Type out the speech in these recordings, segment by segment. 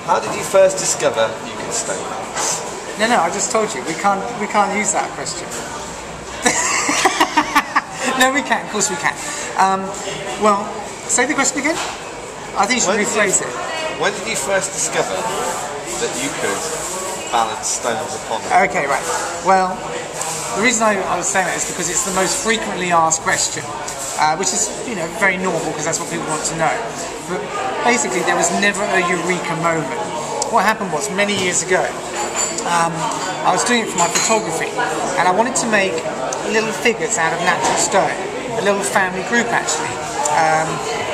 How did you first discover you could stone balance? No, I just told you we can't use that question. No, we can. Of course, we can. Well, say the question again. I think you should rephrase it. When did you first discover that you could balance stones upon it? Okay, right. Well, the reason I was saying that is because it's the most frequently asked question, which is, very normal because that's what people want to know. But basically, there was never a eureka moment. What happened was, many years ago, I was doing it for my photography, and I wanted to make little figures out of natural stone, a little family group actually,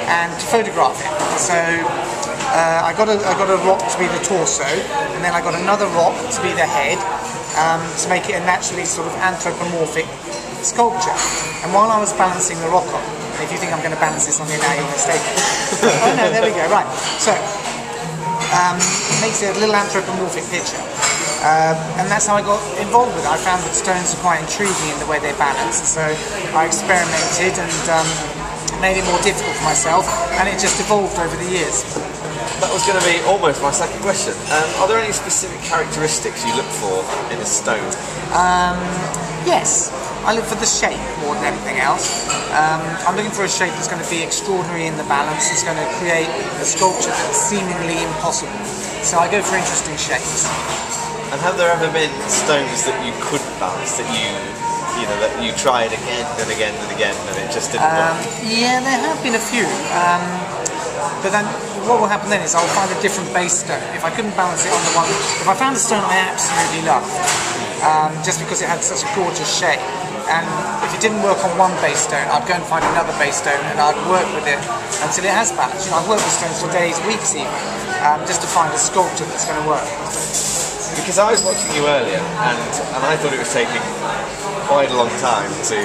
and to photograph it. So I got a rock to be the torso, and then I got another rock to be the head, to make it a naturally sort of anthropomorphic sculpture. And while I was balancing the rock on, and if you think I'm going to balance this on you now, you're mistaken. Oh no, there we go, right. So, it makes it a little anthropomorphic picture. And that's how I got involved with it. I found that stones are quite intriguing in the way they're balanced, so I experimented and made it more difficult for myself, and it just evolved over the years. That was going to be almost my second question. Are there any specific characteristics you look for in a stone? Yes, I look for the shape more than anything else. I'm looking for a shape that's going to be extraordinary in the balance, that's going to create a sculpture that's seemingly impossible. So I go for interesting shapes. And have there ever been stones that you couldn't balance, that you tried again and again and again and it just didn't work? Yeah, there have been a few. But then what will happen then is I'll find a different base stone. If I couldn't balance it on the one, if I found a stone I absolutely loved, just because it had such a gorgeous shape, and if it didn't work on one base stone, I'd go and find another base stone and I'd work with it until it has balance. I've worked with stones for days, weeks even, just to find a sculpture that's going to work. Because I was watching you earlier, and I thought it was taking quite a long time to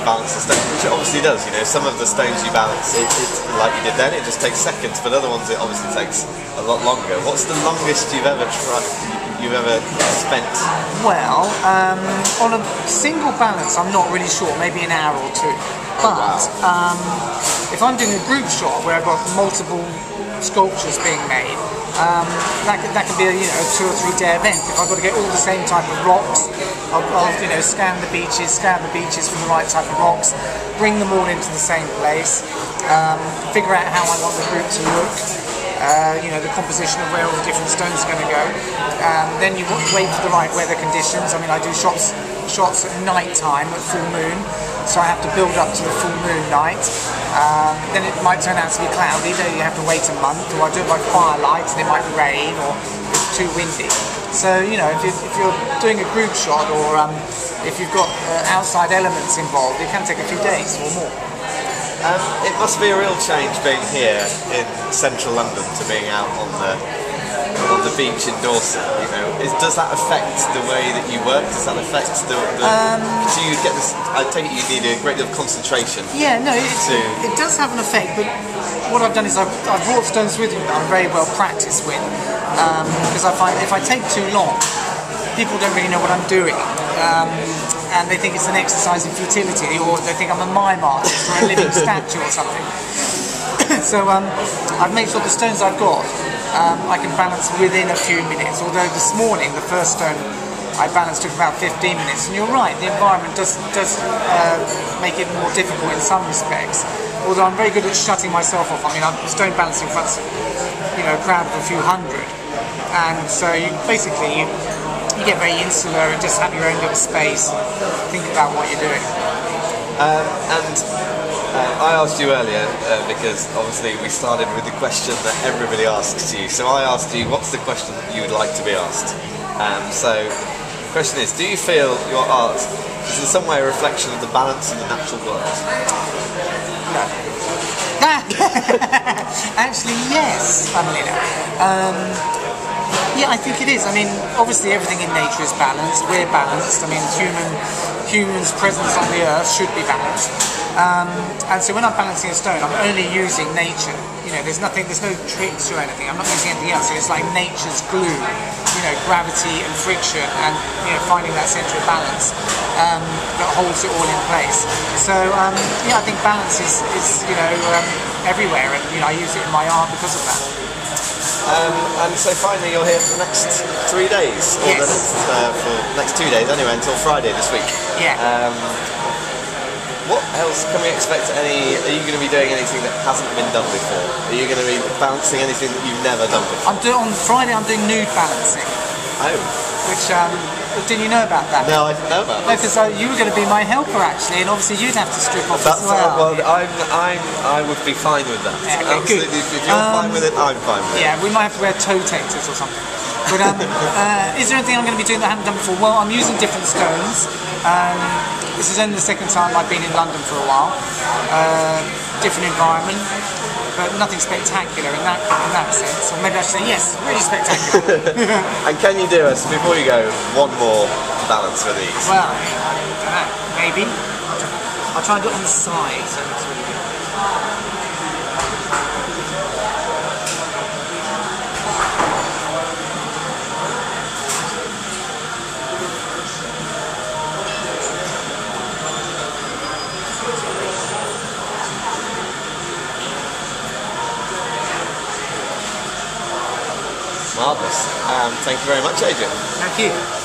balance the stone, which it obviously does. Some of the stones you balance, it like you did then, it just takes seconds, but other ones it obviously takes a lot longer. What's the longest you've ever spent? Well, on a single balance, I'm not really sure, maybe an hour or two. But if I'm doing a group shot where I've got multiple sculptures being made, that can be a 2 or 3 day event. If I've got to get all the same type of rocks, I'll scan the beaches for the right type of rocks, bring them all into the same place, figure out how I want the group to look, the composition of where all the different stones are going to go. Then you wait for the right weather conditions. I do shots at night time, at full moon, so I have to build up to the full moon night. Then it might turn out to be cloudy, then you have to wait a month, or I do it by firelight and it might rain, or it's too windy. So, if you're doing a group shot, or if you've got outside elements involved, it can take a few days or more. It must be a real change being here in central London to being out on the beach in Dorset. Does that affect the way that you work? Does that affect do you get this? I take it you need a great deal of concentration. Yeah, no, it does have an effect. But what I've done is I've brought stones with me that I'm very well practiced with, because I find if I take too long, people don't really know what I'm doing. And they think it's an exercise in futility, or they think I'm a mime artist or a living statue or something. So I've made sure the stones I've got I can balance within a few minutes, although this morning the first stone I balanced took about 15 minutes, and you're right, the environment does make it more difficult in some respects, although I'm very good at shutting myself off. I'm stone balancing in front of a crowd of a few hundred, and so you get very insular and just have your own little space, think about what you're doing. I asked you earlier, because obviously we started with the question that everybody asks you. So I asked you, what's the question that you would like to be asked? So the question is, do you feel your art is in some way a reflection of the balance in the natural world? No. Actually, yes, funnily enough. Yeah, I think it is. Obviously everything in nature is balanced. We're balanced. Humans' presence on the earth should be balanced. And so when I'm balancing a stone, I'm only using nature. There's no tricks or anything. I'm not using anything else. It's like nature's glue, gravity and friction, and finding that centre of balance that holds it all in place. So I think balance is everywhere, and I use it in my art because of that. And so finally you're here for the next 3 days, or Yes. for the next 2 days anyway, until Friday this week. Yeah. What else can we expect? Are you going to be doing anything that hasn't been done before? Are you going to be balancing anything that you've never done before? On Friday I'm doing nude balancing. Oh. Which, didn't you know about that? No, I didn't know about No, that. because you were going to be my helper actually, and obviously you'd have to strip off That's as well. I would be fine with that. Yeah, okay, Absolutely. good. If you're fine with it, I'm fine with it. Yeah, we might have to wear toe detectors or something. But is there anything I'm going to be doing that I haven't done before? Well, I'm using different stones. This is only the second time I've been in London for a while. Different environment, but nothing spectacular in that sense. Or maybe I should say yes, really spectacular. And can you do us, before you go, one more balance for these? Well, I don't know, maybe. I'll try and do it on the side, so it looks really good. Marvellous. Thank you very much, Adrian. Thank you.